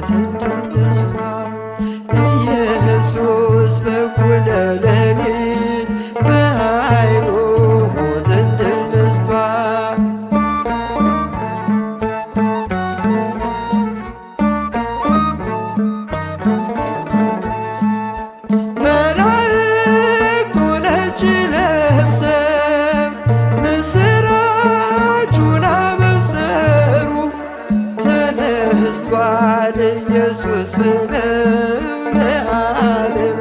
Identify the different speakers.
Speaker 1: ሞትን ድል ነስቷል። ኢየሱስ በኩለ ሌሊት በኃይሉ ሞትን ድል ነስቷል። መላእክቱ ነጭ ለብሰው ምስራቹን አበሰሩ። ተነስቷል ኢየሱስ ብለው ለዓለም